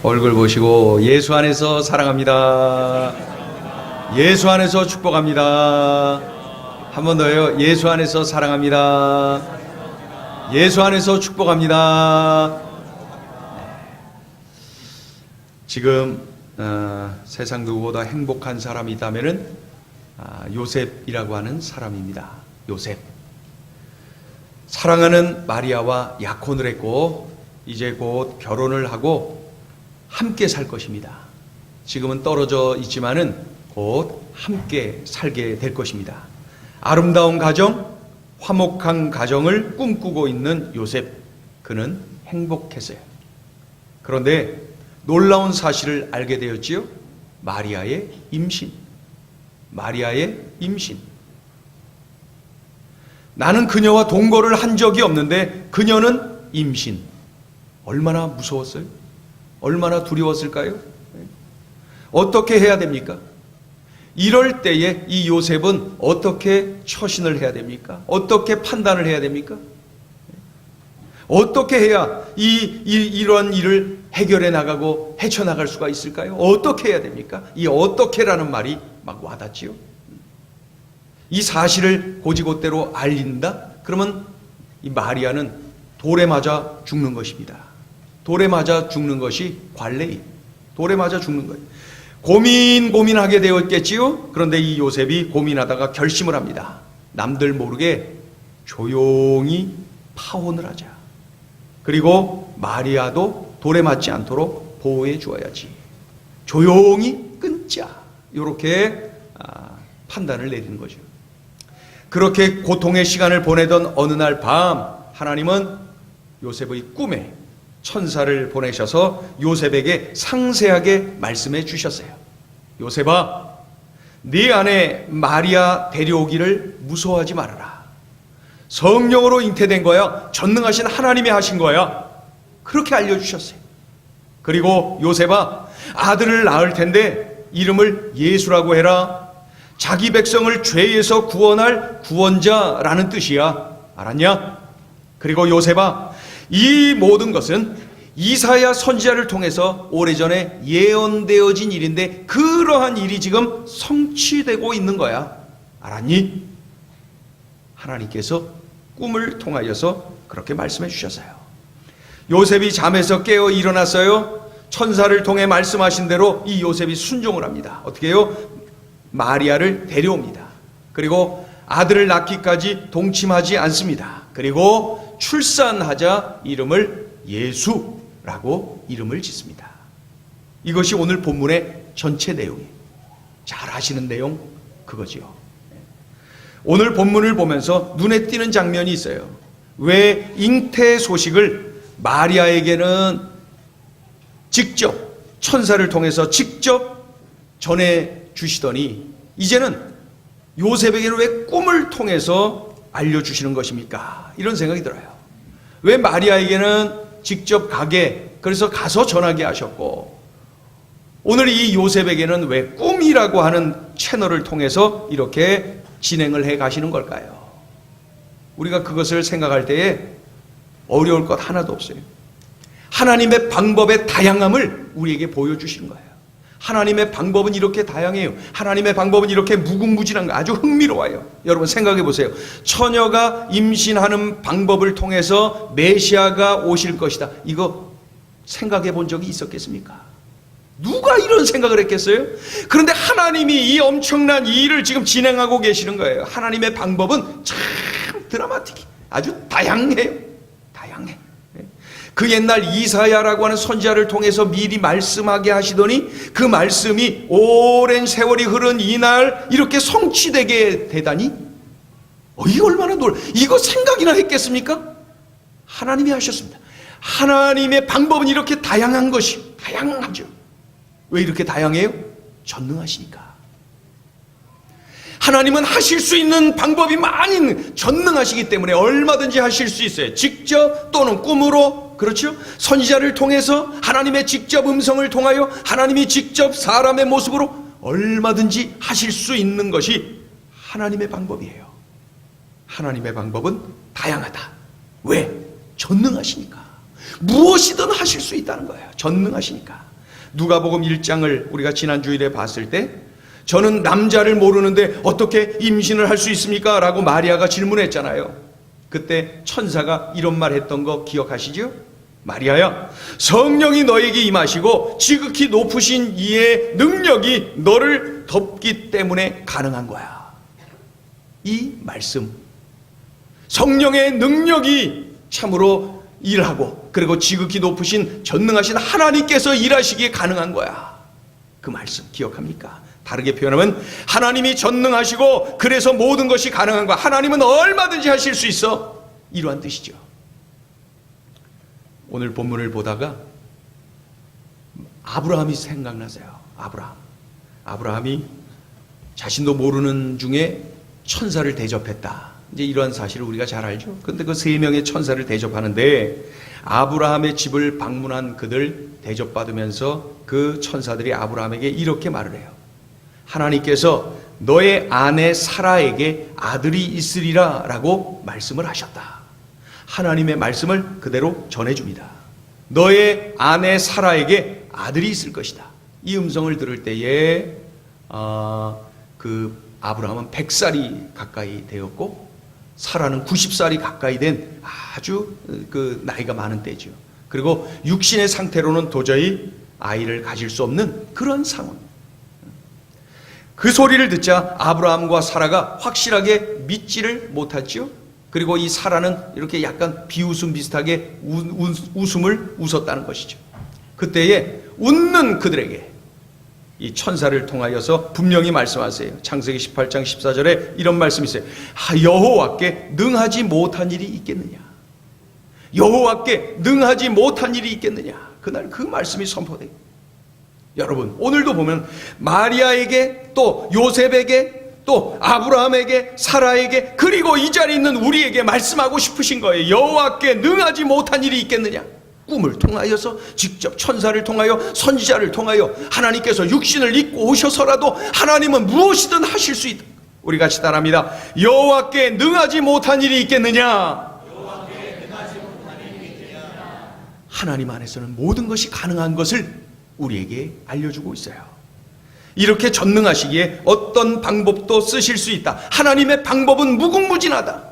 얼굴 보시고 예수 안에서 사랑합니다. 예수 안에서 축복합니다. 한 번 더요. 예수 안에서 사랑합니다. 예수 안에서 축복합니다. 지금 세상 누구보다 행복한 사람이 있다면은 요셉이라고 하는 사람입니다. 요셉. 사랑하는 마리아와 약혼을 했고 이제 곧 결혼을 하고 함께 살 것입니다. 지금은 떨어져 있지만은 곧 함께 살게 될 것입니다. 아름다운 가정, 화목한 가정을 꿈꾸고 있는 요셉. 그는 행복했어요. 그런데 놀라운 사실을 알게 되었지요. 마리아의 임신. 마리아의 임신. 나는 그녀와 동거를 한 적이 없는데 그녀는 임신. 얼마나 무서웠어요? 얼마나 두려웠을까요? 어떻게 해야 됩니까? 이럴 때에 이 요셉은 어떻게 처신을 해야 됩니까? 어떻게 판단을 해야 됩니까? 어떻게 해야 이런 일을 해결해 나가고 헤쳐나갈 수가 있을까요? 어떻게 해야 됩니까? 이 어떻게라는 말이 막 와닿지요. 이 사실을 고지고대로 알린다? 그러면 이 마리아는 돌에 맞아 죽는 것입니다. 돌에 맞아 죽는 것이 관례예요. 돌에 맞아 죽는 거예요. 고민하게 되었겠지요. 그런데 이 요셉이 고민하다가 결심을 합니다. 남들 모르게 조용히 파혼을 하자. 그리고 마리아도 돌에 맞지 않도록 보호해 주어야지. 조용히 끊자. 이렇게 판단을 내리는 거죠. 그렇게 고통의 시간을 보내던 어느 날 밤 하나님은 요셉의 꿈에 천사를 보내셔서 요셉에게 상세하게 말씀해 주셨어요. 요셉아, 네 아내 마리아 데려오기를 무서워하지 말아라. 성령으로 잉태된 거야. 전능하신 하나님이 하신 거야. 그렇게 알려주셨어요. 그리고 요셉아, 아들을 낳을 텐데 이름을 예수라고 해라. 자기 백성을 죄에서 구원할 구원자라는 뜻이야. 알았냐? 그리고 요셉아, 이 모든 것은 이사야 선지자를 통해서 오래전에 예언되어진 일인데 그러한 일이 지금 성취되고 있는 거야. 알았니? 하나님께서 꿈을 통하여서 그렇게 말씀해 주셨어요. 요셉이 잠에서 깨어 일어났어요. 천사를 통해 말씀하신 대로 이 요셉이 순종을 합니다. 어떻게 해요? 마리아를 데려옵니다. 그리고 아들을 낳기까지 동침하지 않습니다. 그리고 출산하자 이름을 예수라고 이름을 짓습니다. 이것이 오늘 본문의 전체 내용이에요. 잘 아시는 내용 그거지요. 오늘 본문을 보면서 눈에 띄는 장면이 있어요. 왜 잉태 소식을 마리아에게는 직접 천사를 통해서 직접 전해 주시더니 이제는 요셉에게는 왜 꿈을 통해서 알려주시는 것입니까? 이런 생각이 들어요. 왜 마리아에게는 직접 그래서 가서 전하게 하셨고 오늘 이 요셉에게는 왜 꿈이라고 하는 채널을 통해서 이렇게 진행을 해 가시는 걸까요? 우리가 그것을 생각할 때에 어려울 것 하나도 없어요. 하나님의 방법의 다양함을 우리에게 보여주시는 거예요. 하나님의 방법은 이렇게 다양해요. 하나님의 방법은 이렇게 무궁무진한 거 아주 흥미로워요. 여러분 생각해 보세요. 처녀가 임신하는 방법을 통해서 메시아가 오실 것이다. 이거 생각해 본 적이 있었겠습니까? 누가 이런 생각을 했겠어요? 그런데 하나님이 이 엄청난 이 일을 지금 진행하고 계시는 거예요. 하나님의 방법은 참 드라마틱해. 아주 다양해요. 다양해. 그 옛날 이사야라고 하는 선지자를 통해서 미리 말씀하게 하시더니 그 말씀이 오랜 세월이 흐른 이날 이렇게 성취되게 되다니 이거 얼마나 이거 생각이나 했겠습니까? 하나님이 하셨습니다. 하나님의 방법은 이렇게 다양한 것이 다양하죠. 왜 이렇게 다양해요? 전능하시니까. 하나님은 하실 수 있는 방법이 많이 전능하시기 때문에 얼마든지 하실 수 있어요. 직접 또는 꿈으로, 그렇죠? 선지자를 통해서 하나님의 직접 음성을 통하여 하나님이 직접 사람의 모습으로 얼마든지 하실 수 있는 것이 하나님의 방법이에요. 하나님의 방법은 다양하다. 왜? 전능하시니까. 무엇이든 하실 수 있다는 거예요. 전능하시니까. 누가복음 1장을 우리가 지난 주일에 봤을 때 저는 남자를 모르는데 어떻게 임신을 할 수 있습니까? 라고 마리아가 질문했잖아요. 그때 천사가 이런 말 했던 거 기억하시죠? 마리아야, 성령이 너에게 임하시고 지극히 높으신 이의 능력이 너를 덮기 때문에 가능한 거야. 이 말씀, 성령의 능력이 참으로 일하고 그리고 지극히 높으신 전능하신 하나님께서 일하시기에 가능한 거야. 그 말씀 기억합니까? 다르게 표현하면 하나님이 전능하시고 그래서 모든 것이 가능한 거야. 하나님은 얼마든지 하실 수 있어. 이러한 뜻이죠. 오늘 본문을 보다가 아브라함이 생각나세요. 아브라함이 자신도 모르는 중에 천사를 대접했다. 이제 이러한 사실을 우리가 잘 알죠. 근데 그 3명의 천사를 대접하는데 아브라함의 집을 방문한 그들 대접받으면서 그 천사들이 아브라함에게 이렇게 말을 해요. 하나님께서 너의 아내 사라에게 아들이 있으리라 라고 말씀을 하셨다. 하나님의 말씀을 그대로 전해줍니다. 너의 아내 사라에게 아들이 있을 것이다. 이 음성을 들을 때에 그 아브라함은 100살이 가까이 되었고 사라는 90살이 가까이 된 아주 그 나이가 많은 때죠. 그리고 육신의 상태로는 도저히 아이를 가질 수 없는 그런 상황. 그 소리를 듣자 아브라함과 사라가 확실하게 믿지를 못했죠. 그리고 이 사라는 이렇게 약간 비웃음 비슷하게 웃음을 웃었다는 것이죠. 그때에 웃는 그들에게 이 천사를 통하여서 분명히 말씀하세요. 창세기 18장 14절에 이런 말씀이 있어요. 여호와께 능하지 못한 일이 있겠느냐. 여호와께 능하지 못한 일이 있겠느냐. 그날 그 말씀이 선포돼요. 여러분, 오늘도 보면 마리아에게 또 요셉에게 또 아브라함에게 사라에게 그리고 이 자리에 있는 우리에게 말씀하고 싶으신 거예요. 여호와께 능하지 못한 일이 있겠느냐. 꿈을 통하여서 직접 천사를 통하여 선지자를 통하여 하나님께서 육신을 입고 오셔서라도 하나님은 무엇이든 하실 수 있다. 우리 같이 따라합니다. 여호와께 능하지 못한 일이 있겠느냐. 하나님 안에서는 모든 것이 가능한 것을 우리에게 알려주고 있어요. 이렇게 전능하시기에 어떤 방법도 쓰실 수 있다. 하나님의 방법은 무궁무진하다.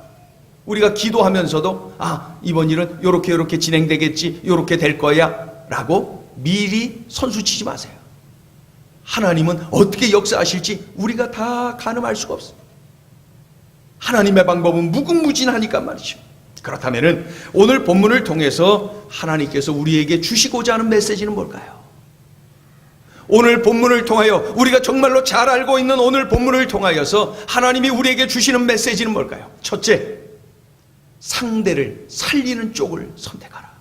우리가 기도하면서도 이번 일은 요렇게 진행되겠지, 요렇게 될 거야 라고 미리 선수치지 마세요. 하나님은 어떻게 역사하실지 우리가 다 가늠할 수가 없어요. 하나님의 방법은 무궁무진하니까 말이죠. 그렇다면 오늘 본문을 통해서 하나님께서 우리에게 주시고자 하는 메시지는 뭘까요? 오늘 본문을 통하여 우리가 정말로 잘 알고 있는 오늘 본문을 통하여서 하나님이 우리에게 주시는 메시지는 뭘까요? 첫째, 상대를 살리는 쪽을 선택하라.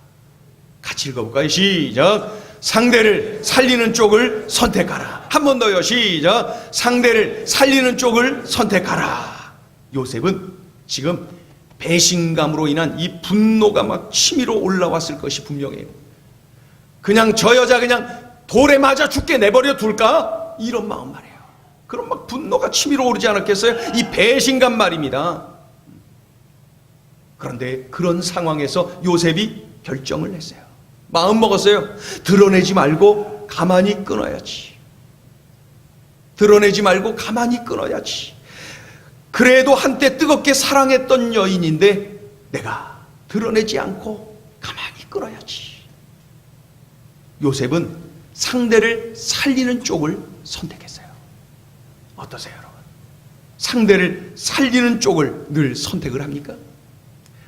같이 읽어볼까요? 시작. 상대를 살리는 쪽을 선택하라. 한 번 더요. 시작. 상대를 살리는 쪽을 선택하라. 요셉은 지금 배신감으로 인한 이 분노가 막 치밀어 올라왔을 것이 분명해요. 그냥 저 여자 그냥 돌에 맞아 죽게 내버려 둘까? 이런 마음 말이에요. 그럼 막 분노가 치밀어 오르지 않았겠어요? 이 배신감 말입니다. 그런데 그런 상황에서 요셉이 결정을 했어요. 마음 먹었어요. 드러내지 말고 가만히 끊어야지. 드러내지 말고 가만히 끊어야지. 그래도 한때 뜨겁게 사랑했던 여인인데 내가 드러내지 않고 가만히 끊어야지. 요셉은 상대를 살리는 쪽을 선택했어요. 어떠세요, 여러분? 상대를 살리는 쪽을 늘 선택을 합니까?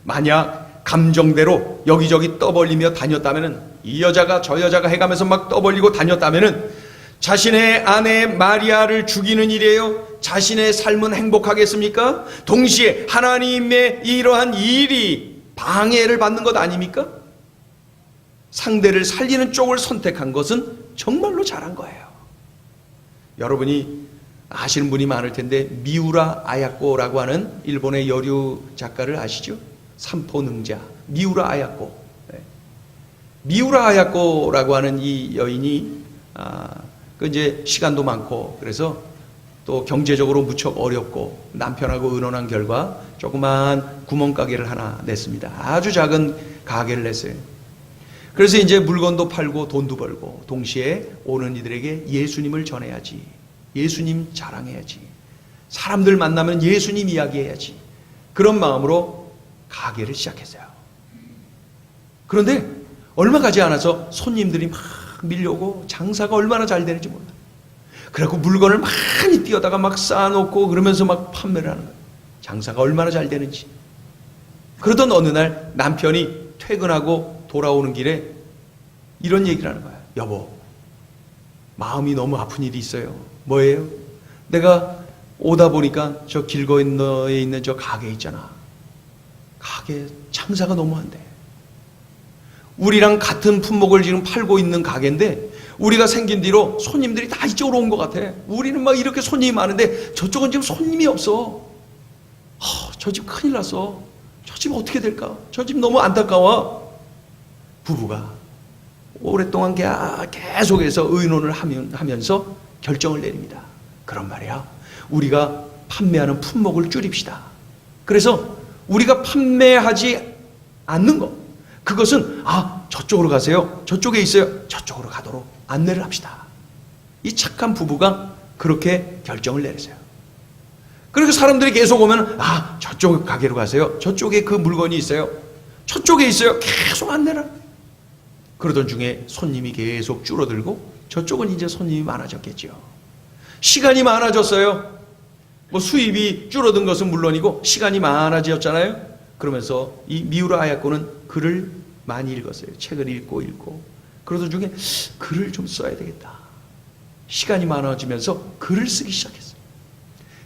만약 감정대로 여기저기 떠벌리며 다녔다면, 이 여자가 저 여자가 해가면서 막 떠벌리고 다녔다면 자신의 아내 마리아를 죽이는 일이에요. 자신의 삶은 행복하겠습니까? 동시에 하나님의 이러한 일이 방해를 받는 것 아닙니까? 상대를 살리는 쪽을 선택한 것은 정말로 잘한 거예요. 여러분이 아시는 분이 많을 텐데 미우라 아야코라고 하는 일본의 여류 작가를 아시죠? 삼포능자 미우라 아야코. 미우라 아야코라고 하는 이 여인이 그 이제 시간도 많고 그래서 또 경제적으로 무척 어렵고 남편하고 의논한 결과 조그만 구멍가게를 하나 냈습니다. 아주 작은 가게를 냈어요. 그래서 이제 물건도 팔고 돈도 벌고 동시에 오는 이들에게 예수님을 전해야지. 예수님 자랑해야지. 사람들 만나면 예수님 이야기해야지. 그런 마음으로 가게를 시작했어요. 그런데 얼마 가지 않아서 손님들이 막 밀려오고 장사가 얼마나 잘 되는지 몰라. 그래갖고 물건을 많이 띄어다가 막 쌓아놓고 그러면서 막 판매를 하는 거예요. 장사가 얼마나 잘 되는지. 그러던 어느 날 남편이 퇴근하고 돌아오는 길에 이런 얘기를 하는 거야. 여보, 마음이 너무 아픈 일이 있어요. 뭐예요? 내가 오다 보니까 저 길 건너에 있는 저 가게 있잖아. 가게 장사가 너무 안 돼. 우리랑 같은 품목을 지금 팔고 있는 가게인데 우리가 생긴 뒤로 손님들이 다 이쪽으로 온 것 같아. 우리는 막 이렇게 손님이 많은데 저쪽은 지금 손님이 없어. 저 집 큰일 났어. 저 집 어떻게 될까? 저 집 너무 안타까워. 부부가 오랫동안 계속해서 의논을 하면서 결정을 내립니다. 그런 말이야. 우리가 판매하는 품목을 줄입시다. 그래서 우리가 판매하지 않는 것, 그것은 저쪽으로 가세요. 저쪽에 있어요. 저쪽으로 가도록 안내를 합시다. 이 착한 부부가 그렇게 결정을 내렸어요. 그리고 사람들이 계속 오면 저쪽 가게로 가세요. 저쪽에 그 물건이 있어요. 저쪽에 있어요. 계속 안내를. 그러던 중에 손님이 계속 줄어들고 저쪽은 이제 손님이 많아졌겠죠. 시간이 많아졌어요. 뭐 수입이 줄어든 것은 물론이고 시간이 많아졌잖아요. 그러면서 이 미우라 아야코는 글을 많이 읽었어요. 책을 읽고 그러던 중에 글을 좀 써야 되겠다. 시간이 많아지면서 글을 쓰기 시작했어요.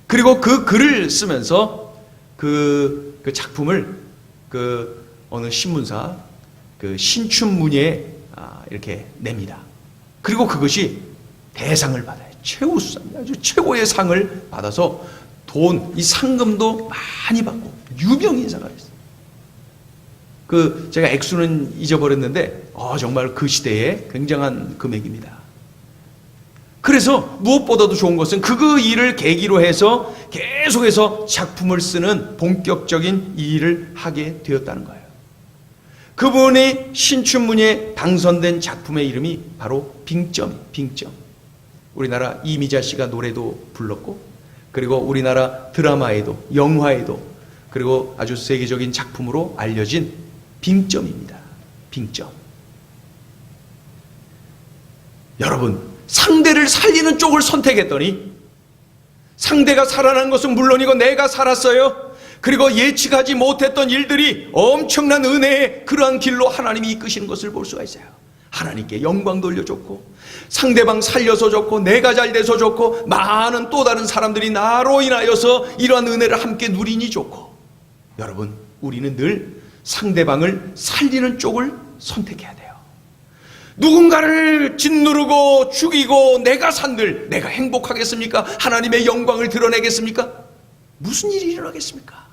그리고 그 글을 쓰면서 그 작품을 어느 신문사 신춘문예에 이렇게 냅니다. 그리고 그것이 대상을 받아요. 최우수상, 아주 최고의 상을 받아서 이 상금도 많이 받고 유명인사가 됐어요. 제가 액수는 잊어버렸는데 정말 그 시대에 굉장한 금액입니다. 그래서 무엇보다도 좋은 것은 그 일을 계기로 해서 계속해서 작품을 쓰는 본격적인 일을 하게 되었다는 거예요. 그분이 신춘문예에 당선된 작품의 이름이 바로 빙점. 우리나라 이미자 씨가 노래도 불렀고, 그리고 우리나라 드라마에도, 영화에도, 그리고 아주 세계적인 작품으로 알려진 빙점입니다. 빙점. 여러분, 상대를 살리는 쪽을 선택했더니 상대가 살아난 것은 물론이고 내가 살았어요. 그리고 예측하지 못했던 일들이 엄청난 은혜의 그러한 길로 하나님이 이끄시는 것을 볼 수가 있어요. 하나님께 영광 돌려줬고 상대방 살려서 줬고 내가 잘 돼서 좋고 많은 또 다른 사람들이 나로 인하여서 이러한 은혜를 함께 누리니 좋고. 여러분, 우리는 늘 상대방을 살리는 쪽을 선택해야 돼요. 누군가를 짓누르고 죽이고 내가 산들 내가 행복하겠습니까? 하나님의 영광을 드러내겠습니까? 무슨 일이 일어나겠습니까?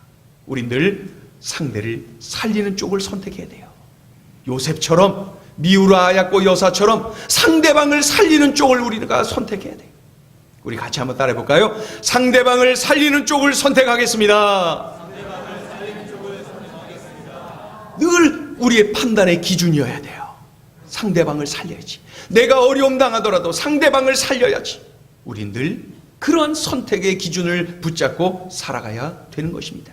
우린 늘 상대를 살리는 쪽을 선택해야 돼요. 요셉처럼, 미우라 아야코 여사처럼 상대방을 살리는 쪽을 우리가 선택해야 돼요. 우리 같이 한번 따라해 볼까요? 상대방을 살리는 쪽을 선택하겠습니다. 늘 우리의 판단의 기준이어야 돼요. 상대방을 살려야지. 내가 어려움 당하더라도 상대방을 살려야지. 우린 늘 그러한 선택의 기준을 붙잡고 살아가야 되는 것입니다.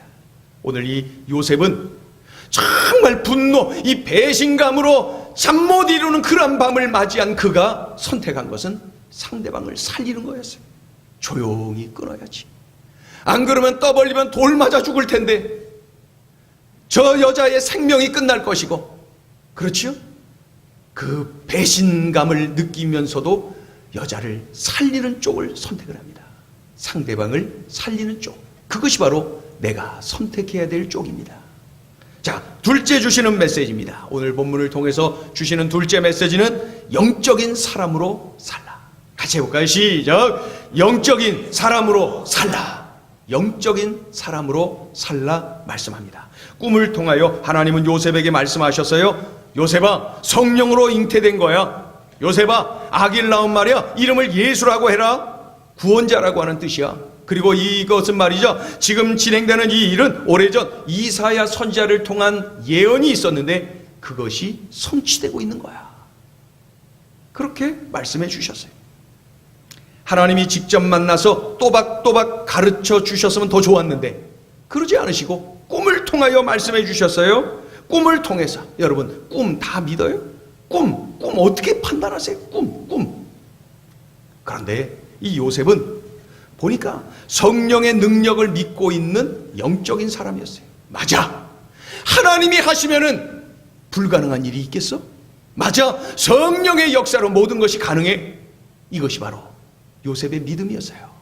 오늘 이 요셉은 정말 분노, 이 배신감으로 잠 못 이루는 그런 밤을 맞이한 그가 선택한 것은 상대방을 살리는 거였어요. 조용히 끊어야지. 안 그러면 떠벌리면 돌 맞아 죽을 텐데 저 여자의 생명이 끝날 것이고, 그렇지요? 그 배신감을 느끼면서도 여자를 살리는 쪽을 선택을 합니다. 상대방을 살리는 쪽. 그것이 바로 내가 선택해야 될 쪽입니다. 자, 둘째 주시는 메시지입니다. 오늘 본문을 통해서 주시는 둘째 메시지는 영적인 사람으로 살라. 같이 해볼까요? 시작. 영적인 사람으로 살라. 영적인 사람으로 살라 말씀합니다. 꿈을 통하여 하나님은 요셉에게 말씀하셨어요. 요셉아, 성령으로 잉태된 거야. 요셉아, 아기를 낳은 말이야. 이름을 예수라고 해라. 구원자라고 하는 뜻이야. 그리고 이것은 말이죠, 지금 진행되는 이 일은 오래전 이사야 선지자를 통한 예언이 있었는데 그것이 성취되고 있는 거야. 그렇게 말씀해 주셨어요. 하나님이 직접 만나서 또박또박 가르쳐 주셨으면 더 좋았는데 그러지 않으시고 꿈을 통하여 말씀해 주셨어요. 꿈을 통해서. 여러분, 꿈 다 믿어요? 꿈 어떻게 판단하세요? 꿈. 그런데 이 요셉은 보니까 성령의 능력을 믿고 있는 영적인 사람이었어요. 맞아. 하나님이 하시면은 불가능한 일이 있겠어? 맞아. 성령의 역사로 모든 것이 가능해. 이것이 바로 요셉의 믿음이었어요.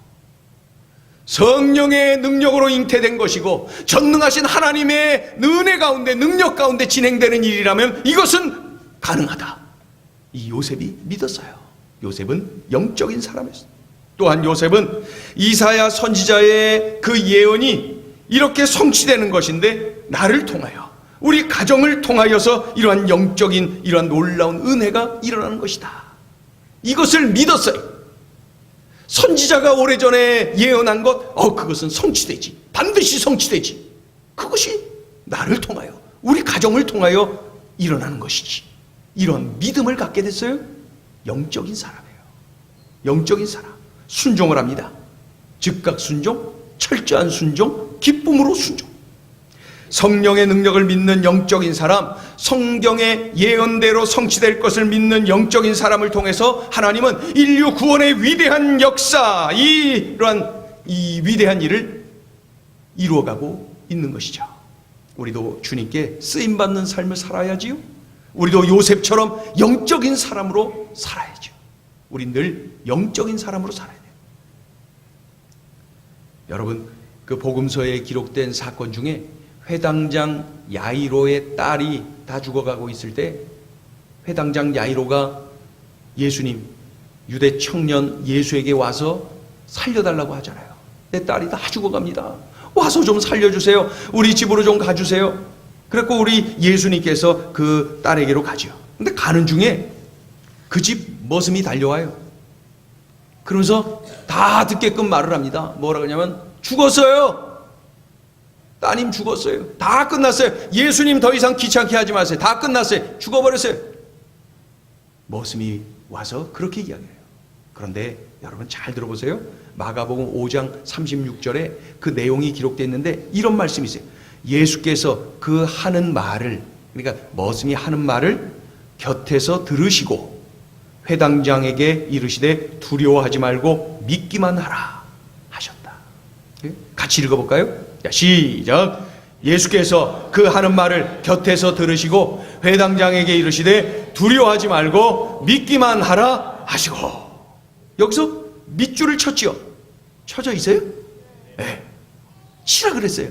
성령의 능력으로 잉태된 것이고 전능하신 하나님의 은혜 가운데, 능력 가운데 진행되는 일이라면 이것은 가능하다. 이 요셉이 믿었어요. 요셉은 영적인 사람이었어요. 또한 요셉은 이사야 선지자의 그 예언이 이렇게 성취되는 것인데 나를 통하여, 우리 가정을 통하여서 이러한 영적인, 이러한 놀라운 은혜가 일어나는 것이다. 이것을 믿었어요. 선지자가 오래전에 예언한 것, 그것은 성취되지. 반드시 성취되지. 그것이 나를 통하여, 우리 가정을 통하여 일어나는 것이지. 이런 믿음을 갖게 됐어요. 영적인 사람이에요. 영적인 사람. 순종을 합니다. 즉각 순종, 철저한 순종, 기쁨으로 순종. 성령의 능력을 믿는 영적인 사람, 성경의 예언대로 성취될 것을 믿는 영적인 사람을 통해서 하나님은 인류 구원의 위대한 역사, 이러한 이 위대한 일을 이루어가고 있는 것이죠. 우리도 주님께 쓰임받는 삶을 살아야지요. 우리도 요셉처럼 영적인 사람으로 살아야죠. 우린 늘 영적인 사람으로 살아야 돼요. 여러분, 그 복음서에 기록된 사건 중에 회당장 야이로의 딸이 다 죽어가고 있을 때 회당장 야이로가 예수님, 유대 청년 예수에게 와서 살려달라고 하잖아요. 내 딸이 다 죽어갑니다. 와서 좀 살려주세요. 우리 집으로 좀 가주세요. 그래서 우리 예수님께서 그 딸에게로 가죠. 근데 가는 중에 그 집 머슴이 달려와요. 그러면서 다 듣게끔 말을 합니다. 뭐라 그러냐면 죽었어요. 따님 죽었어요. 다 끝났어요. 예수님 더 이상 귀찮게 하지 마세요. 다 끝났어요. 죽어버렸어요. 머슴이 와서 그렇게 이야기해요. 그런데 여러분 잘 들어보세요. 마가복음 5장 36절에 그 내용이 기록되어 있는데 이런 말씀이 있어요. 예수께서 그 하는 말을, 그러니까 머슴이 하는 말을 곁에서 들으시고 회당장에게 이르시되 두려워하지 말고 믿기만 하라 하셨다. 같이 읽어볼까요? 자, 시작. 예수께서 그 하는 말을 곁에서 들으시고 회당장에게 이르시되 두려워하지 말고 믿기만 하라 하시고. 여기서 밑줄을 쳤지요. 쳐져 있어요? 네. 치라 그랬어요.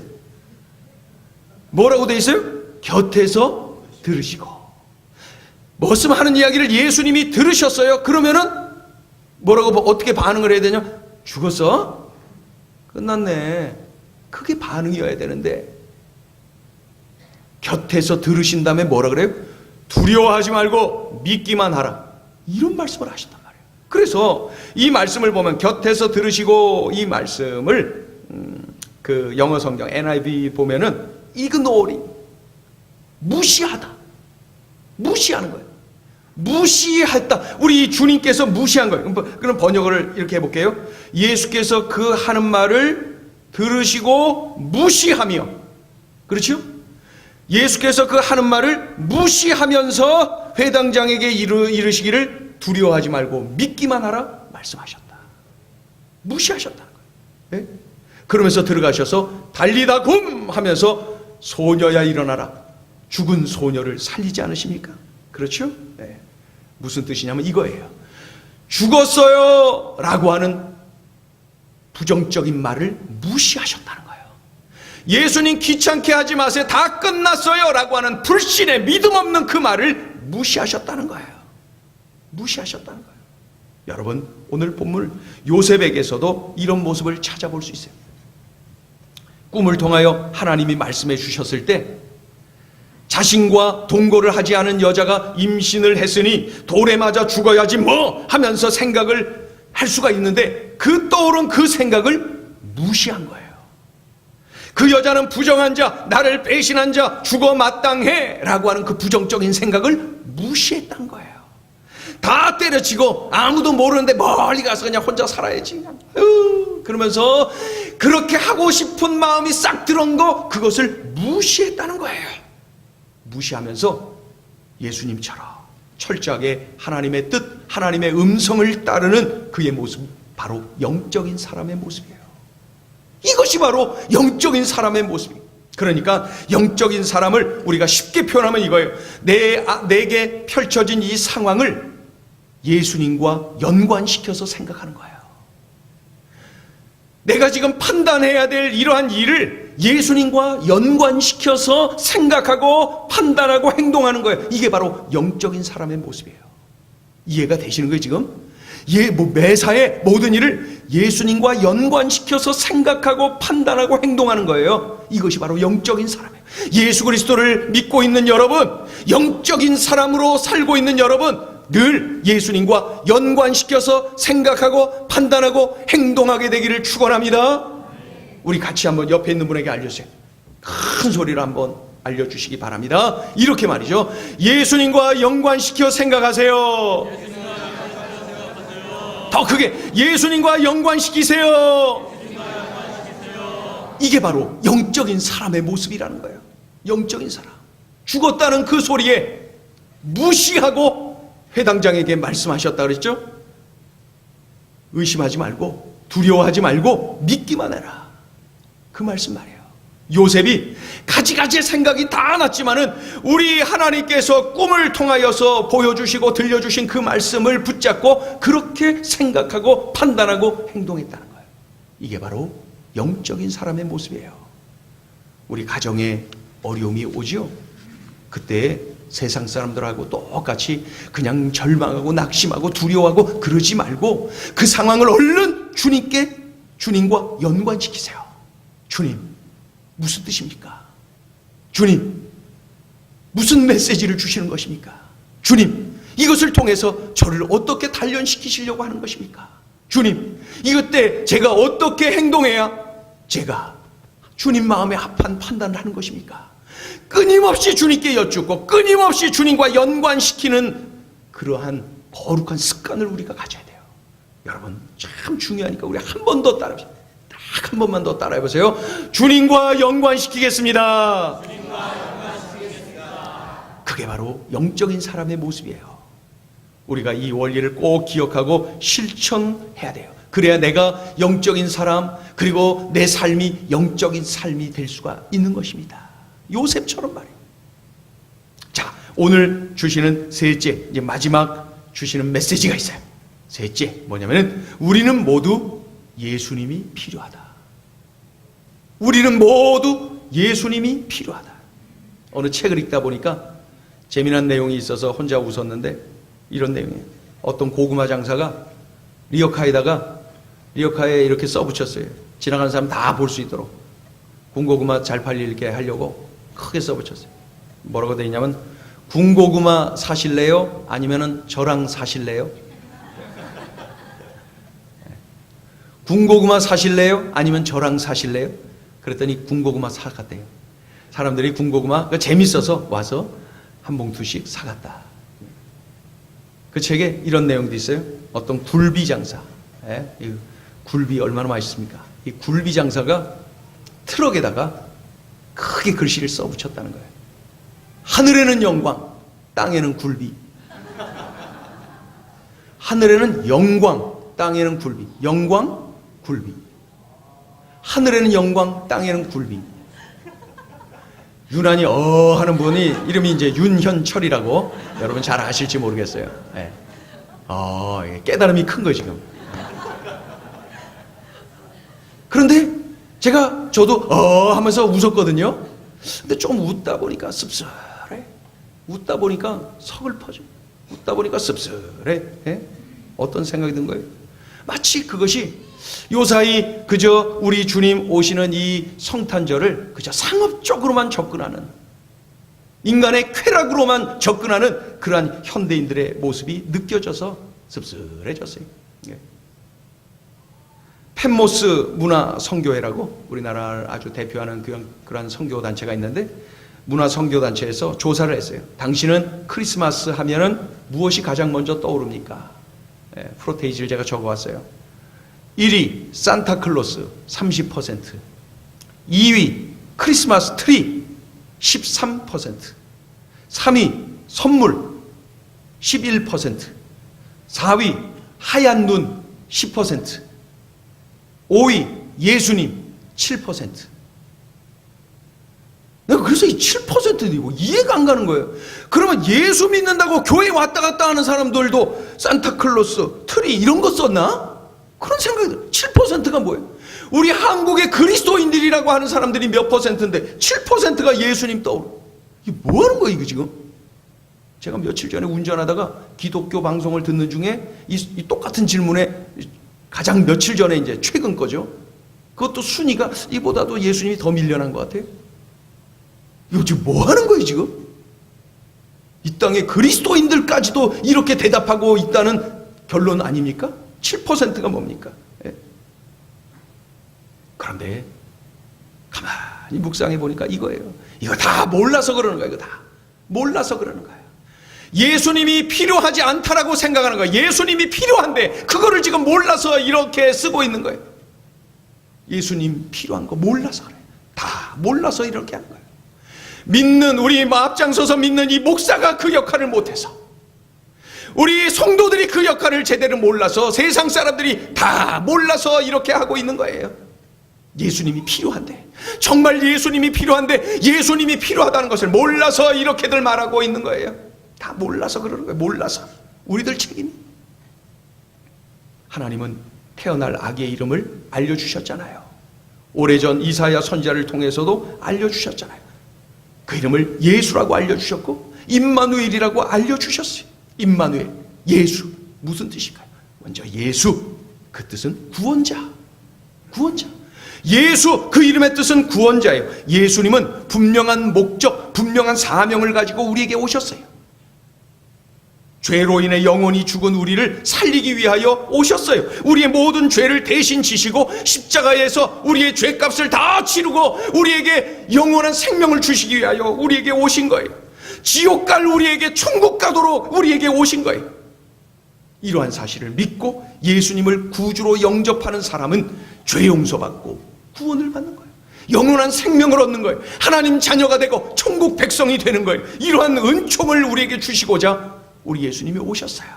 뭐라고 돼 있어요? 곁에서 들으시고. 머슴 하는 이야기를 예수님이 들으셨어요. 그러면은 뭐라고, 어떻게 반응을 해야 되냐? 죽었어? 끝났네. 그게 반응이어야 되는데 곁에서 들으신 다음에 뭐라 그래요? 두려워하지 말고 믿기만 하라. 이런 말씀을 하셨단 말이에요. 그래서 이 말씀을 보면 곁에서 들으시고, 이 말씀을 그 영어 성경 NIV 보면은 이그노리, 무시하다, 무시하는 거예요. 무시했다. 우리 주님께서 무시한 거예요. 그럼 번역을 이렇게 해볼게요. 예수께서 그 하는 말을 들으시고 무시하며, 그렇죠? 예수께서 그 하는 말을 무시하면서 회당장에게 이르시기를 두려워하지 말고 믿기만 하라 말씀하셨다. 무시하셨다는 거예요. 네? 그러면서 들어가셔서 달리다 굼 하면서 소녀야 일어나라. 죽은 소녀를 살리지 않으십니까? 그렇죠? 네. 무슨 뜻이냐면 이거예요. 죽었어요 라고 하는 부정적인 말을 무시하셨다는 거예요. 예수님 귀찮게 하지 마세요. 다 끝났어요 라고 하는 불신의 믿음 없는 그 말을 무시하셨다는 거예요. 무시하셨다는 거예요. 여러분, 오늘 본문 요셉에게서도 이런 모습을 찾아볼 수 있어요. 꿈을 통하여 하나님이 말씀해 주셨을 때 자신과 동거를 하지 않은 여자가 임신을 했으니 돌에 맞아 죽어야지 뭐 하면서 생각을 할 수가 있는데 그 떠오른 그 생각을 무시한 거예요. 그 여자는 부정한 자, 나를 배신한 자, 죽어 마땅해 라고 하는 그 부정적인 생각을 무시했다는 거예요. 다 때려치고 아무도 모르는데 멀리 가서 그냥 혼자 살아야지 그러면서 그렇게 하고 싶은 마음이 싹 들어온 거, 그것을 무시했다는 거예요. 무시하면서 예수님처럼 철저하게 하나님의 뜻, 하나님의 음성을 따르는 그의 모습, 바로 영적인 사람의 모습이에요. 이것이 바로 영적인 사람의 모습이에요. 그러니까 영적인 사람을 우리가 쉽게 표현하면 이거예요. 내게 펼쳐진 이 상황을 예수님과 연관시켜서 생각하는 거예요. 내가 지금 판단해야 될 이러한 일을 예수님과 연관시켜서 생각하고 판단하고 행동하는 거예요. 이게 바로 영적인 사람의 모습이에요. 이해가 되시는 거예요 지금? 매사에 모든 일을 예수님과 연관시켜서 생각하고 판단하고 행동하는 거예요. 이것이 바로 영적인 사람이에요. 예수 그리스도를 믿고 있는 여러분, 영적인 사람으로 살고 있는 여러분, 늘 예수님과 연관시켜서 생각하고 판단하고 행동하게 되기를 축원합니다. 우리 같이 한번 옆에 있는 분에게 알려주세요. 큰 소리로 한번 알려주시기 바랍니다. 이렇게 말이죠. 예수님과 연관시켜 생각하세요. 더 크게 예수님과 연관시키세요. 이게 바로 영적인 사람의 모습이라는 거예요. 영적인 사람. 죽었다는 그 소리에 무시하고 회당장에게 말씀하셨다 그랬죠? 의심하지 말고 두려워하지 말고 믿기만 해라. 그 말씀 말이에요. 요셉이 가지가지 생각이 다 났지만은 우리 하나님께서 꿈을 통하여서 보여주시고 들려주신 그 말씀을 붙잡고 그렇게 생각하고 판단하고 행동했다는 거예요. 이게 바로 영적인 사람의 모습이에요. 우리 가정에 어려움이 오지요. 그때 세상 사람들하고 똑같이 그냥 절망하고 낙심하고 두려워하고 그러지 말고 그 상황을 얼른 주님과 연관시키세요. 주님, 무슨 뜻입니까? 주님, 무슨 메시지를 주시는 것입니까? 주님, 이것을 통해서 저를 어떻게 단련시키시려고 하는 것입니까? 주님, 이것 때 제가 어떻게 행동해야 제가 주님 마음에 합한 판단을 하는 것입니까? 끊임없이 주님께 여쭙고 끊임없이 주님과 연관시키는 그러한 거룩한 습관을 우리가 가져야 돼요. 여러분 참 중요하니까 우리 한 번 더 따라해보세요. 딱 한 번만 더 따라해보세요. 주님과 연관시키겠습니다. 그게 바로 영적인 사람의 모습이에요. 우리가 이 원리를 꼭 기억하고 실천해야 돼요. 그래야 내가 영적인 사람, 그리고 내 삶이 영적인 삶이 될 수가 있는 것입니다. 요셉처럼 말이에요. 자, 오늘 주시는 셋째, 이제 마지막 주시는 메시지가 있어요. 셋째, 뭐냐면은 우리는 모두 예수님이 필요하다. 우리는 모두 예수님이 필요하다. 어느 책을 읽다 보니까 재미난 내용이 있어서 혼자 웃었는데 이런 내용이에요. 어떤 고구마 장사가 리어카에 이렇게 써붙였어요. 지나가는 사람 다 볼 수 있도록. 군고구마 잘 팔리게 하려고 크게 써붙였어요. 뭐라고 되어 있냐면 군고구마 사실래요? 아니면은 저랑 사실래요? 군고구마 사실래요? 아니면 저랑 사실래요? 그랬더니 군고구마 사갔대요. 사람들이 군고구마 재밌어서 와서 한 봉투씩 사갔다. 그 책에 이런 내용도 있어요. 어떤 굴비 장사, 이 굴비 얼마나 맛있습니까? 이 굴비 장사가 트럭에다가 크게 글씨를 써붙였다는 거예요. 하늘에는 영광, 땅에는 굴비. 하늘에는 영광, 땅에는 굴비. 영광, 굴비. 하늘에는 영광, 땅에는 굴비. 유난히 하는 분이 이름이 이제 윤현철이라고 여러분 잘 아실지 모르겠어요. 네. 깨달음이 큰 거예요 지금. 그런데 저도 하면서 웃었거든요. 근데 좀 웃다 보니까 씁쓸해. 웃다 보니까 서글퍼져. 웃다 보니까 씁쓸해. 어떤 생각이 든 거예요? 마치 그것이 요사이 그저 우리 주님 오시는 이 성탄절을 그저 상업적으로만 접근하는, 인간의 쾌락으로만 접근하는 그러한 현대인들의 모습이 느껴져서 씁쓸해졌어요. 펜모스 문화 선교회라고 우리나라를 아주 대표하는 그런 선교 단체가 있는데, 문화 선교 단체에서 조사를 했어요. 당신은 크리스마스 하면은 무엇이 가장 먼저 떠오릅니까? 프로테이지를 제가 적어왔어요. 1위 산타클로스 30%, 2위 크리스마스 트리 13%, 3위 선물 11%, 4위 하얀 눈 10%, 5위 예수님 7%. 내가 그래서 이 7%도 이해가 안 가는 거예요. 그러면 예수 믿는다고 교회 왔다 갔다 하는 사람들도 산타클로스, 트리 이런 거 썼나? 그런 생각이 들어요. 7%가 뭐예요? 우리 한국의 그리스도인들이라고 하는 사람들이 몇 %인데 7%가 예수님 떠오르. 이게 뭐 하는 거예요, 이거 지금? 제가 며칠 전에 운전하다가 기독교 방송을 듣는 중에 이 똑같은 질문에 가장 며칠 전에 이제 최근 거죠. 그것도 순위가 이보다도 예수님이 더 밀려난 것 같아요. 이거 지금 뭐 하는 거예요, 지금? 이 땅에 그리스도인들까지도 이렇게 대답하고 있다는 결론 아닙니까? 7%가 뭡니까? 예. 그런데 가만히 묵상해 보니까 이거예요. 이거 다 몰라서 그러는 거예요. 이거 다 몰라서 그러는 거예요. 예수님이 필요하지 않다라고 생각하는 거예요. 예수님이 필요한데 그거를 지금 몰라서 이렇게 쓰고 있는 거예요. 예수님 필요한 거 몰라서 그래요. 다 몰라서 이렇게 하는 거예요. 믿는 우리 앞장서서 믿는 이 목사가 그 역할을 못해서, 우리 성도들이 그 역할을 제대로 몰라서, 세상 사람들이 다 몰라서 이렇게 하고 있는 거예요. 예수님이 필요한데, 정말 예수님이 필요한데 예수님이 필요하다는 것을 몰라서 이렇게들 말하고 있는 거예요. 다 몰라서 그러는 거예요. 몰라서. 우리들 책임이. 하나님은 태어날 아기의 이름을 알려주셨잖아요. 오래전 이사야 선지자를 통해서도 알려주셨잖아요. 그 이름을 예수라고 알려주셨고 임마누엘이라고 알려주셨어요. 임마누엘, 예수. 무슨 뜻일까요? 먼저 예수, 그 뜻은 구원자. 구원자. 예수, 그 이름의 뜻은 구원자예요. 예수님은 분명한 목적, 분명한 사명을 가지고 우리에게 오셨어요. 죄로 인해 영원히 죽은 우리를 살리기 위하여 오셨어요. 우리의 모든 죄를 대신 지시고 십자가에서 우리의 죄값을 다 치르고 우리에게 영원한 생명을 주시기 위하여 우리에게 오신 거예요. 지옥 갈 우리에게 천국 가도록 우리에게 오신 거예요. 이러한 사실을 믿고 예수님을 구주로 영접하는 사람은 죄 용서받고 구원을 받는 거예요. 영원한 생명을 얻는 거예요. 하나님 자녀가 되고 천국 백성이 되는 거예요. 이러한 은총을 우리에게 주시고자 우리 예수님이 오셨어요.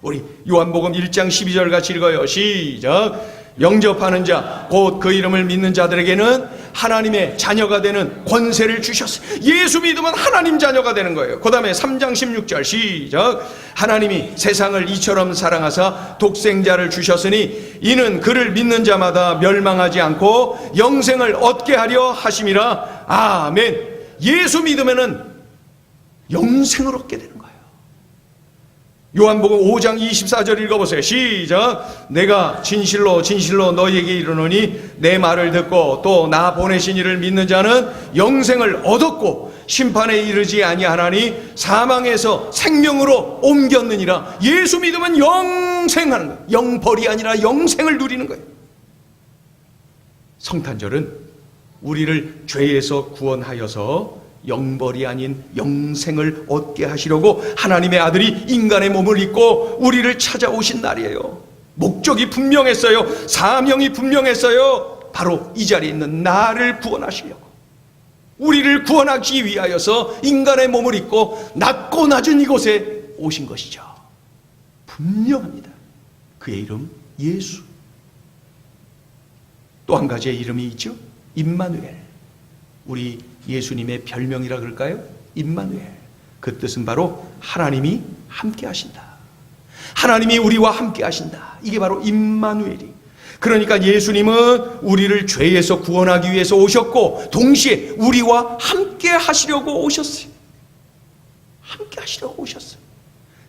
우리 요한복음 1장 12절 같이 읽어요. 시작. 영접하는 자, 곧 그 이름을 믿는 자들에게는 하나님의 자녀가 되는 권세를 주셨어요. 예수 믿으면 하나님 자녀가 되는 거예요. 그 다음에 3장 16절 시작. 하나님이 세상을 이처럼 사랑하사 독생자를 주셨으니 이는 그를 믿는 자마다 멸망하지 않고 영생을 얻게 하려 하심이라. 아멘. 예수 믿으면은 영생을 얻게 되는 거예요. 요한복음 5장 24절 읽어보세요. 시작. 내가 진실로 진실로 너희에게 이르노니 내 말을 듣고 또 나 보내신 이를 믿는 자는 영생을 얻었고 심판에 이르지 아니하나니 사망에서 생명으로 옮겼느니라. 예수 믿으면 영생하는 거예요. 영벌이 아니라 영생을 누리는 거예요. 성탄절은 우리를 죄에서 구원하여서 영벌이 아닌 영생을 얻게 하시려고 하나님의 아들이 인간의 몸을 입고 우리를 찾아오신 날이에요. 목적이 분명했어요. 사명이 분명했어요. 바로 이 자리에 있는 나를 구원하시려고, 우리를 구원하기 위하여서 인간의 몸을 입고 낮고 낮은 이곳에 오신 것이죠. 분명합니다. 그의 이름 예수. 또 한 가지의 이름이 있죠. 임마누엘. 우리 예수님의 별명이라 그럴까요? 임마누엘. 그 뜻은 바로 하나님이 함께 하신다. 하나님이 우리와 함께 하신다. 이게 바로 임마누엘이. 그러니까 예수님은 우리를 죄에서 구원하기 위해서 오셨고 동시에 우리와 함께 하시려고 오셨어요. 함께 하시려고 오셨어요.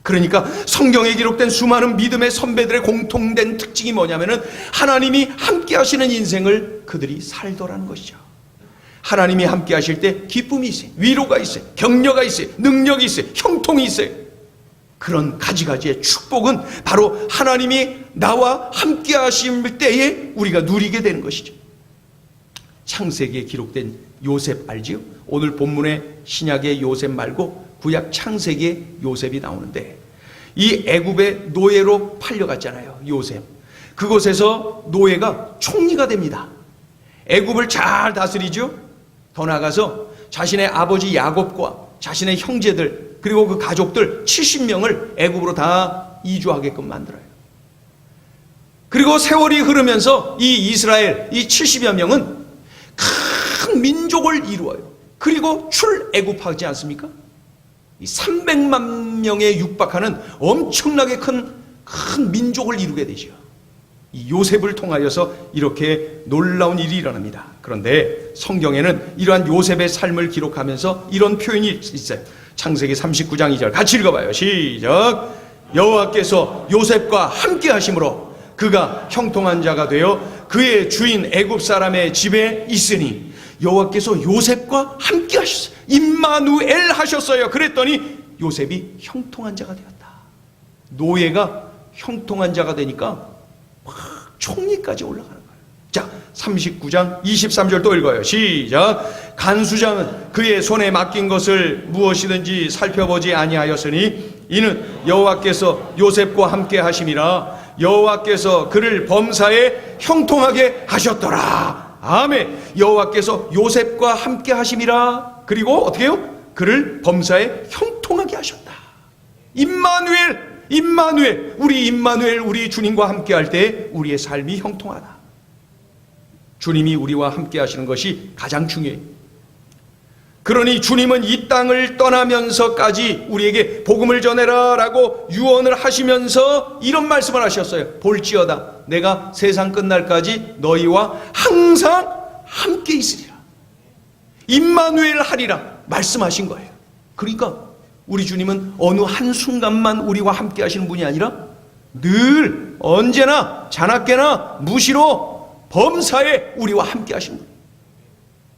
그러니까 성경에 기록된 수많은 믿음의 선배들의 공통된 특징이 뭐냐면은 하나님이 함께 하시는 인생을 그들이 살더라는 것이죠. 하나님이 함께 하실 때 기쁨이 있어요. 위로가 있어요. 격려가 있어요. 능력이 있어요. 형통이 있어요. 그런 가지가지의 축복은 바로 하나님이 나와 함께 하실 때에 우리가 누리게 되는 것이죠. 창세기에 기록된 요셉 알지요? 오늘 본문에 신약의 요셉 말고 구약 창세기에 요셉이 나오는데, 이 애굽의 노예로 팔려갔잖아요, 요셉. 그곳에서 노예가 총리가 됩니다. 애굽을 잘 다스리죠. 더 나아가서 자신의 아버지 야곱과 자신의 형제들 그리고 그 가족들 70명을 애굽으로 다 이주하게끔 만들어요. 그리고 세월이 흐르면서 이 이스라엘 이 70여 명은 큰 민족을 이루어요. 그리고 출애굽하지 않습니까? 이 300만 명에 육박하는 엄청나게 큰 민족을 이루게 되죠. 이 요셉을 통하여서 이렇게 놀라운 일이 일어납니다. 그런데 성경에는 이러한 요셉의 삶을 기록하면서 이런 표현이 있어요. 창세기 39장 2절 같이 읽어봐요. 시작. 여호와께서 요셉과 함께 하심으로 그가 형통한 자가 되어 그의 주인 애굽 사람의 집에 있으니, 여호와께서 요셉과 함께 하셨어요. 임마누엘 하셨어요. 그랬더니 요셉이 형통한 자가 되었다. 노예가 형통한 자가 되니까 막 총리까지 올라가는 거예요. 자, 39장 23절 또 읽어요. 시작. 간수장은 그의 손에 맡긴 것을 무엇이든지 살펴보지 아니하였으니 이는 여호와께서 요셉과 함께 하심이라. 여호와께서 그를 범사에 형통하게 하셨더라. 아멘. 여호와께서 요셉과 함께 하심이라. 그리고 어떻게 해요? 그를 범사에 형통하게 하셨다. 임마누엘, 임마누엘, 우리 임마누엘, 우리 주님과 함께 할 때 우리의 삶이 형통하다. 주님이 우리와 함께 하시는 것이 가장 중요해요. 그러니 주님은 이 땅을 떠나면서까지 우리에게 복음을 전해라 라고 유언을 하시면서 이런 말씀을 하셨어요. 볼지어다 내가 세상 끝날까지 너희와 항상 함께 있으리라. 임마누엘 하리라 말씀하신 거예요. 그러니까 우리 주님은 어느 한순간만 우리와 함께 하시는 분이 아니라 늘 언제나 자나깨나 무시로 범사에 우리와 함께 하시는 분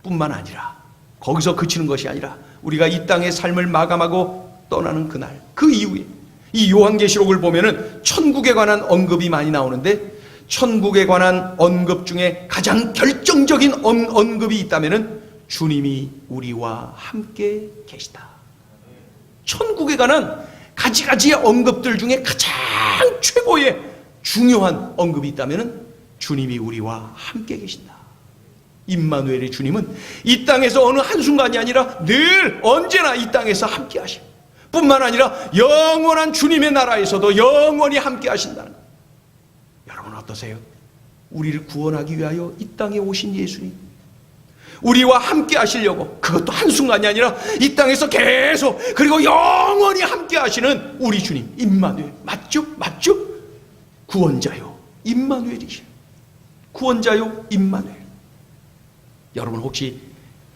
뿐만 아니라, 거기서 그치는 것이 아니라 우리가 이 땅의 삶을 마감하고 떠나는 그날, 그 이후에 이 요한계시록을 보면은 천국에 관한 언급이 많이 나오는데, 천국에 관한 언급 중에 가장 결정적인 언급이 있다면은 주님이 우리와 함께 계시다. 천국에 관한 가지가지의 언급들 중에 가장 최고의 중요한 언급이 있다면은 주님이 우리와 함께 계신다. 임마누엘의 주님은 이 땅에서 어느 한순간이 아니라 늘 언제나 이 땅에서 함께 하시고, 뿐만 아니라 영원한 주님의 나라에서도 영원히 함께 하신다는 것. 여러분 어떠세요? 우리를 구원하기 위하여 이 땅에 오신 예수님, 우리와 함께 하시려고, 그것도 한순간이 아니라 이 땅에서 계속, 그리고 영원히 함께 하시는 우리 주님 임마누엘. 맞죠? 맞죠? 구원자요 임마누엘이시요. 구원자요 임마누엘. 여러분 혹시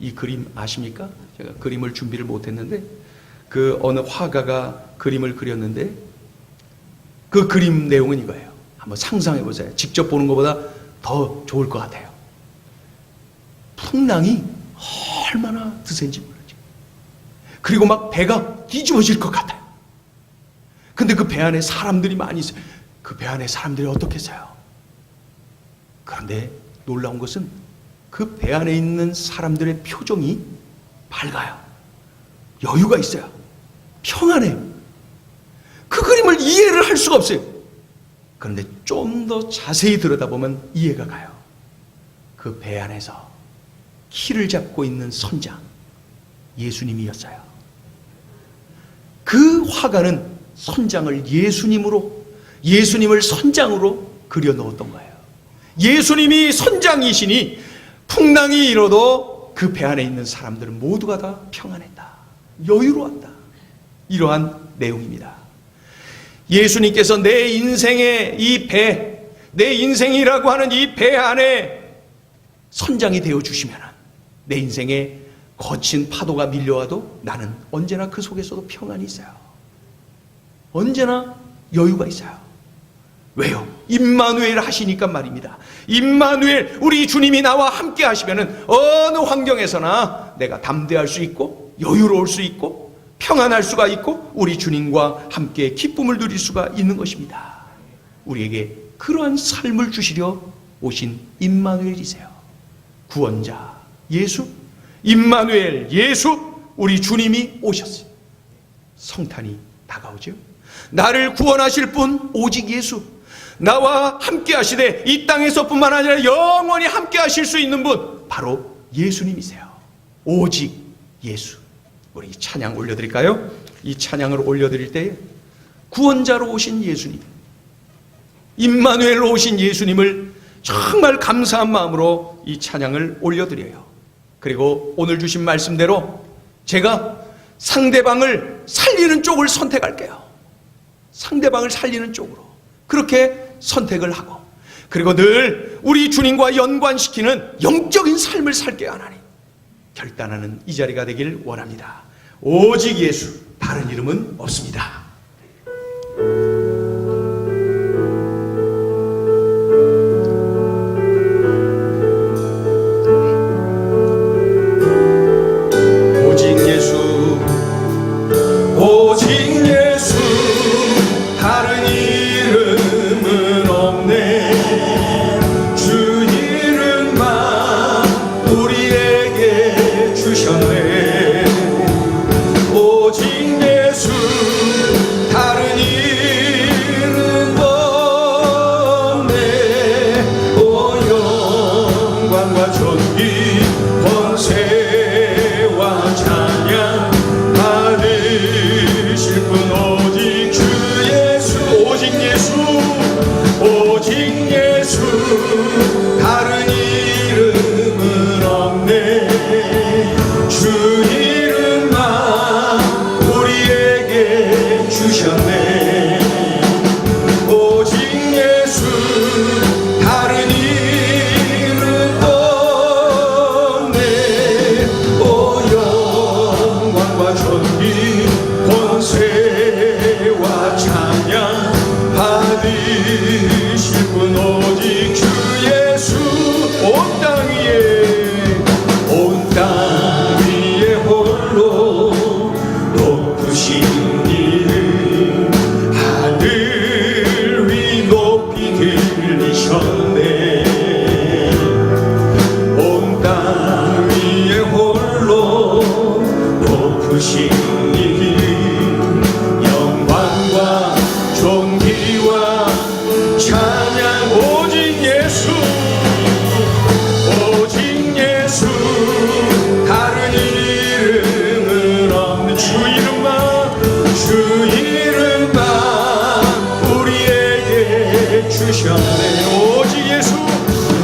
이 그림 아십니까? 제가 그림을 준비를 못했는데 그 어느 화가가 그림을 그렸는데 그 그림 내용은 이거예요. 한번 상상해 보세요. 직접 보는 것보다 더 좋을 것 같아요. 풍랑이 얼마나 드센지 모르죠. 그리고 막 배가 뒤집어질 것 같아요. 근데 그 배 안에 사람들이 많이 있어요. 그 배 안에 사람들이 어떻겠어요? 그런데 놀라운 것은 그 배 안에 있는 사람들의 표정이 밝아요. 여유가 있어요. 평안해요. 그 그림을 이해를 할 수가 없어요. 그런데 좀 더 자세히 들여다보면 이해가 가요. 그 배 안에서 키를 잡고 있는 선장, 예수님이었어요. 그 화가는 선장을 예수님을 선장으로 그려 넣었던 거예요. 예수님이 선장이시니 풍랑이 일어도 그 배 안에 있는 사람들은 모두가 다 평안했다, 여유로웠다. 이러한 내용입니다. 예수님께서 내 인생의 이 배, 내 인생이라고 하는 이 배 안에 선장이 되어주시면 내 인생에 거친 파도가 밀려와도 나는 언제나 그 속에서도 평안이 있어요. 언제나 여유가 있어요. 왜요? 임마누엘 하시니까 말입니다. 임마누엘, 우리 주님이 나와 함께 하시면은 어느 환경에서나 내가 담대할 수 있고 여유로울 수 있고 평안할 수가 있고 우리 주님과 함께 기쁨을 누릴 수가 있는 것입니다. 우리에게 그러한 삶을 주시려 오신 임마누엘이세요. 구원자 예수, 임마누엘 예수, 우리 주님이 오셨어요. 성탄이 다가오죠. 나를 구원하실 분 오직 예수, 나와 함께 하시되 이 땅에서뿐만 아니라 영원히 함께 하실 수 있는 분 바로 예수님이세요. 오직 예수. 우리 찬양 올려드릴까요? 이 찬양을 올려드릴 때 구원자로 오신 예수님, 임마누엘로 오신 예수님을 정말 감사한 마음으로 이 찬양을 올려드려요. 그리고 오늘 주신 말씀대로 제가 상대방을 살리는 쪽을 선택할게요. 상대방을 살리는 쪽으로 그렇게 선택을 하고, 그리고 늘 우리 주님과 연관시키는 영적인 삶을 살게 하나님 결단하는 이 자리가 되길 원합니다. 오직 예수, 다른 이름은 없습니다. 오직 예수, 오직 예수, 다른 이름은 없네. 주 이름만 우리에게 주셨네. 오직 예수, 다른 이름 없네. 오 영광과 존귀 권세와 찬양 받으실 분 오직 주 예수. 오직 예수, 오직 예수, 다른 이름은 없네. 주 이름만 우리에게 주셨네. 오직 예수, 다른 이름 없네. 오 영광과 존귀 권세와 찬양 받으실 분 오직 주 예수. 온 땅 위에 홀로 높으신 이름 하늘 위 높이 들리셨네. 온 땅 위에 홀로 높으신 이름 영광과 존귀와 찬양 오직 예수. 오직 예수, 다른 이름은 없는 주 이름만, 주 이름만 우리에게 주셨네. 오직 예수,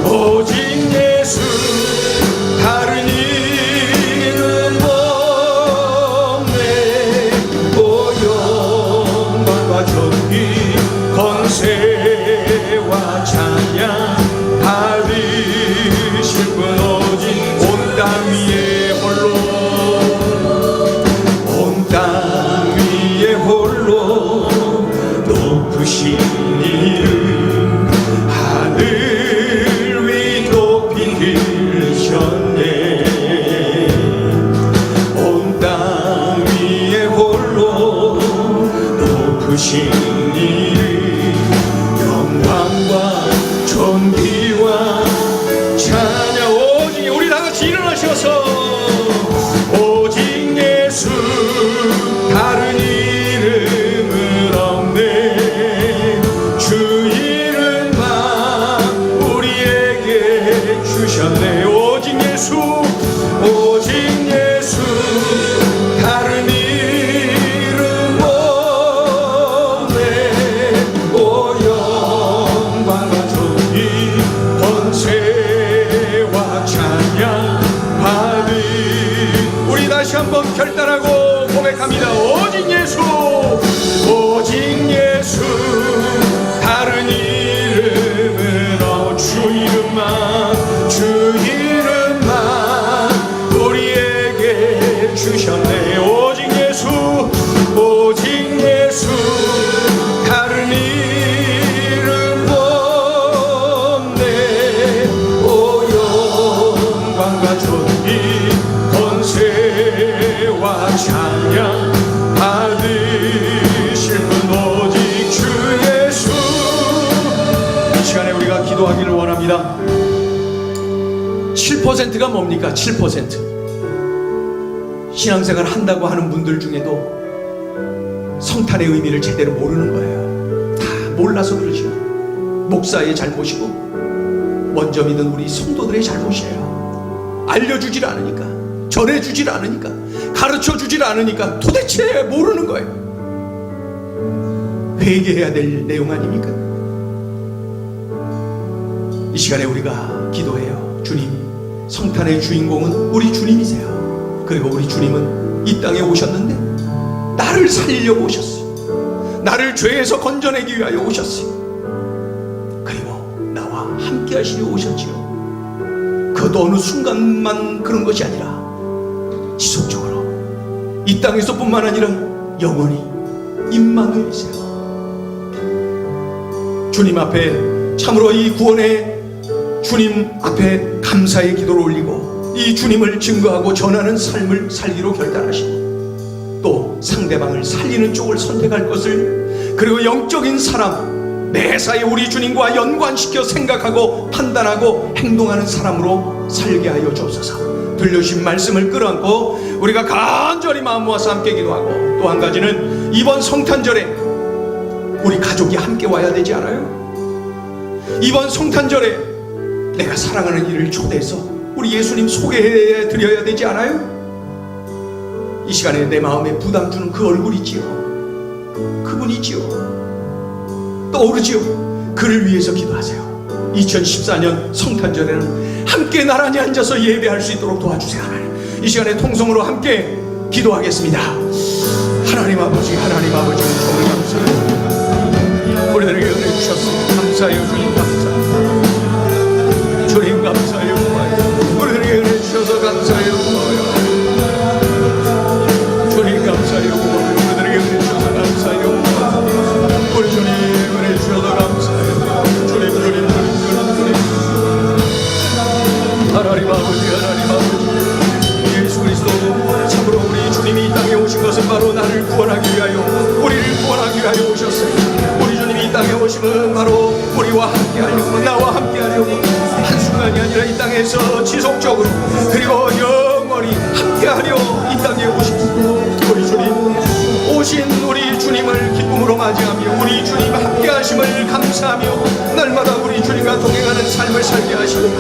오직 예수, 다른 이름 없네. 오 영광과 존귀 권세와 찬양 받으실 분 오직 온 땅 위에 홀로, 온 땅 위에 홀로 높으신 이름 하늘 위 높이 들으셨네. 온 땅 위에 홀로 높으신 이름 영광과 존귀와 찬양 오직 우리 다같이 일어나셔서 오직 예수, 다른 이름은 없네. 주 이름만 우리에게 주셨네. 오직 예수, 오직 예수, 다른 이름 없네. 오 영광과 존귀 권세와 찬양 받으. 우리 다시 한번 결단하고 고백합니다. 오직 예수, 오직 예수, 다른 이름은 없. 주 이름만, 주 이름 시간에 우리가 기도하기를 원합니다. 7%가 뭡니까? 7%. 신앙생활 한다고 하는 분들 중에도 성탄의 의미를 제대로 모르는 거예요. 다 몰라서 그러죠. 목사의 잘못이고 먼저 믿은 우리 성도들의 잘못이에요. 알려주질 않으니까, 전해주질 않으니까, 가르쳐주질 않으니까 도대체 모르는 거예요. 회개해야 될 내용 아닙니까? 이 시간에 우리가 기도해요. 주님, 성탄의 주인공은 우리 주님이세요. 그리고 우리 주님은 이 땅에 오셨는데 나를 살리려고 오셨어요. 나를 죄에서 건져내기 위하여 오셨어요. 그리고 나와 함께 하시려 오셨지요. 그것도 어느 순간만 그런 것이 아니라 지속적으로 이 땅에서 뿐만 아니라 영원히 임마누엘이세요. 주님 앞에 참으로 이 구원의 주님 앞에 감사의 기도를 올리고 이 주님을 증거하고 전하는 삶을 살기로 결단하시고 또 상대방을 살리는 쪽을 선택할 것을, 그리고 영적인 사람, 매사에 우리 주님과 연관시켜 생각하고 판단하고 행동하는 사람으로 살게 하여 주옵소서. 들려주신 말씀을 끌어안고 우리가 간절히 마음 모아서 함께 기도하고, 또 한 가지는 이번 성탄절에 우리 가족이 함께 와야 되지 않아요? 이번 성탄절에 내가 사랑하는 이를 초대해서 우리 예수님 소개해 드려야 되지 않아요? 이 시간에 내 마음에 부담 주는 그 얼굴이지요. 그분이지요. 떠오르지요. 그를 위해서 기도하세요. 2014년 성탄절에는 함께 나란히 앉아서 예배할 수 있도록 도와주세요. 하나님, 이 시간에 통성으로 함께 기도하겠습니다. 하나님 아버지, 하나님 아버지, 정말 감사해요. 우리들에게 은혜 주셨습니다. 감사해요. 주님 감사해요. 주님 감사해요. 우리들에게 은혜 주셔서 감사해요. 주님 감사해요. 우리들에게 은혜 주셔서 감사해요. 우리 주님 은혜 주셔서 감사해요. 주님 하나님 아버지, 하나님 아버지, 예수 그리스도 참으로 우리 주님이 이 땅에 오신 것은 바로 나를 구원하기 위하여, 우리를 구원하기 위하여 오셨어요. 우리 주님이 이 땅에 오심은 바로 우리와 함께 하려고, 나와 함께 하려고, 한순간이 아니라 이 땅에서 지속적으로 그리고 영원히 함께하려 이 땅에 오십니다. 우리 주님 오신 우리 주님을 기쁨으로 맞이하며 우리 주님 함께하심을 감사하며 날마다 우리 주님과 동행하는 삶을 살게 하시고,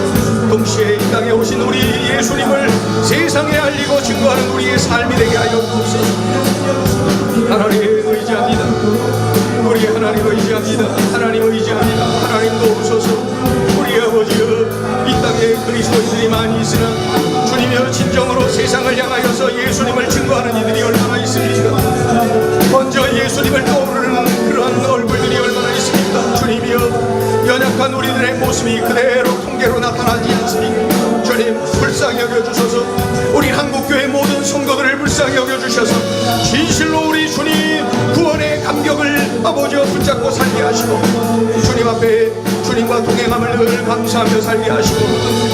동시에 이 땅에 오신 우리 예수님을 세상에 알리고 증거하는 우리의 삶이 되게 하여 주옵소서. 하나님 의지합니다. 우리 하나님 의지합니다. 하나님 의지합니다. 하나님도 오소서. 우리 아버지여, 이 땅에 그리스도인들이 많이 있으나 주님이여 진정으로 세상을 향하여서 예수님을 증거하는 이들이 얼마나 있습니까? 먼저 예수님을 떠오르는 그러한 얼굴들이 얼마나 있습니까? 주님이여, 연약한 우리들의 모습이 그대로 통계로 나타나지 않습니까? 주님 불쌍히 여겨주셔서 우리 한국교회 모든 성도들을 불쌍히 여겨주셔서 진실로 우리 주님 구원의 감격을 아버지여 붙잡고 살게 하시고, 주님 앞에 주님과 동행함을 늘 감사하며 살게 하시고,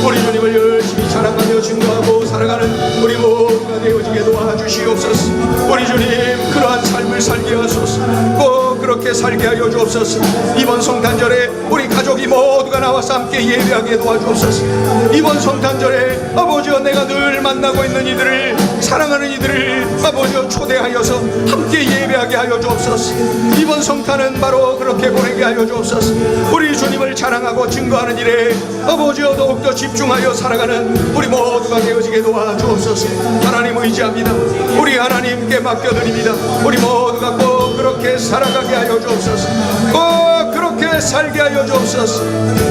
우리 주님을 열심히 자랑하며 증거하고 살아가는 우리 모두가 되어지게 도와주시옵소서. 우리 주님 그러한 삶을 살게 하소서. 꼭 그렇게 살게 하여 주옵소서. 이번 성탄절에 우리 가족이 모두가 나와서 함께 예배하게 도와주옵소서. 이번 성탄절에 아버지여 내가 늘 만나고 있는 이들을, 사랑하는 이들을 아버지여 초대하여서 함께 예배하게 하여 주옵소서. 이번 성탄은 바로 그렇게 보내게 하여 주옵소서. 우리 주님을 자랑하고 증거하는 일에 아버지여 더욱더 집중하여 살아가는 우리 모두가 되어지게 도와주옵소서. 하나님 의지합니다. 우리 하나님께 맡겨드립니다. 우리 모두가 꼭 그렇게 살아가게 하여 주옵소서. 꼭 그렇게 살게 하여 주옵소서.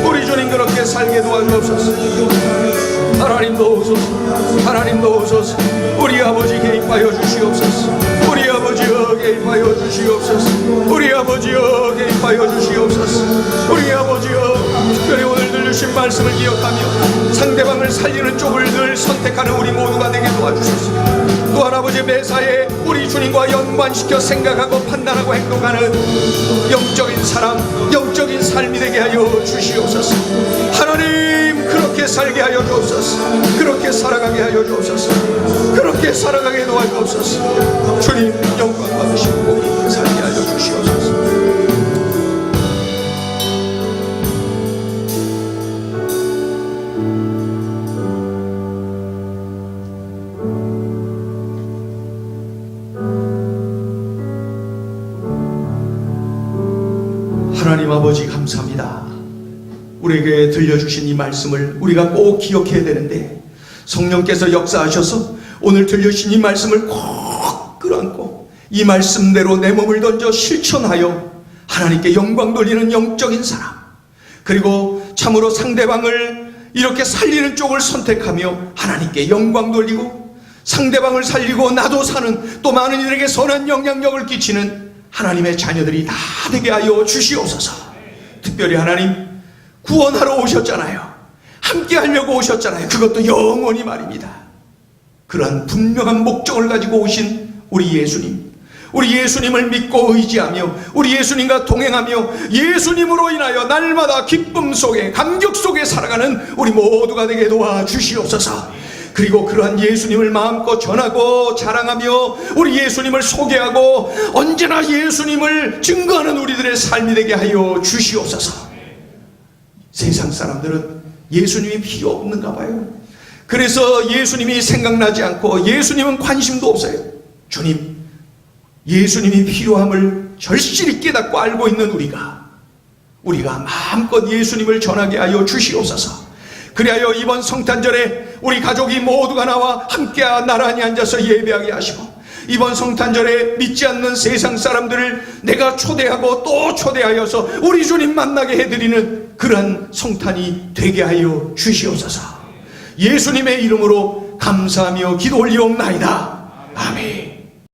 우리 주님 그렇게 살게 도와주옵소서. 하나님도 오소서. 하나님도 오소서. 우리 아버지 개입하여 주시옵소서. 우리 아버지여 개입하여 주시옵소서. 우리 아버지여 개입하여 주시옵소서. 우리 아버지여 특별히 오늘 들으신 말씀을 기억하며 상대방을 살리는 쪽을 늘 선택하는 우리 모두가 되게 도와주소서. 또한 아버지 매사에 우리 주님과 연관시켜 생각하고 판단하고 행동하는 영적인 사람, 영적인 삶이 되게 하여 주시옵소서. 하나님 그렇게 살게 하여 주옵소서. 그렇게 살아가게 하여 주옵소서. 그렇게 살아가게 도와주옵소서. 주님 영광 받으시고 그렇게 살게 하여 주시옵소서. 아버지 감사합니다. 우리에게 들려주신 이 말씀을 우리가 꼭 기억해야 되는데, 성령께서 역사하셔서 오늘 들려주신 이 말씀을 꼭 끌어안고 이 말씀대로 내 몸을 던져 실천하여 하나님께 영광 돌리는 영적인 사람, 그리고 참으로 상대방을 이렇게 살리는 쪽을 선택하며 하나님께 영광 돌리고 상대방을 살리고 나도 사는, 또 많은 이들에게 선한 영향력을 끼치는 하나님의 자녀들이 다 되게 하여 주시옵소서. 특별히 하나님, 구원하러 오셨잖아요. 함께 하려고 오셨잖아요. 그것도 영원히 말입니다. 그러한 분명한 목적을 가지고 오신 우리 예수님, 우리 예수님을 믿고 의지하며 우리 예수님과 동행하며 예수님으로 인하여 날마다 기쁨 속에 감격 속에 살아가는 우리 모두가 되게 도와주시옵소서. 그리고 그러한 예수님을 마음껏 전하고 자랑하며 우리 예수님을 소개하고 언제나 예수님을 증거하는 우리들의 삶이 되게 하여 주시옵소서. 세상 사람들은 예수님이 필요 없는가 봐요. 그래서 예수님이 생각나지 않고 예수님은 관심도 없어요. 주님, 예수님이 필요함을 절실히 깨닫고 알고 있는 우리가 마음껏 예수님을 전하게 하여 주시옵소서. 그리하여 이번 성탄절에 우리 가족이 모두가 나와 함께 나란히 앉아서 예배하게 하시고, 이번 성탄절에 믿지 않는 세상 사람들을 내가 초대하고 또 초대하여서 우리 주님 만나게 해드리는 그러한 성탄이 되게 하여 주시옵소서. 예수님의 이름으로 감사하며 기도 올리옵나이다. 아멘.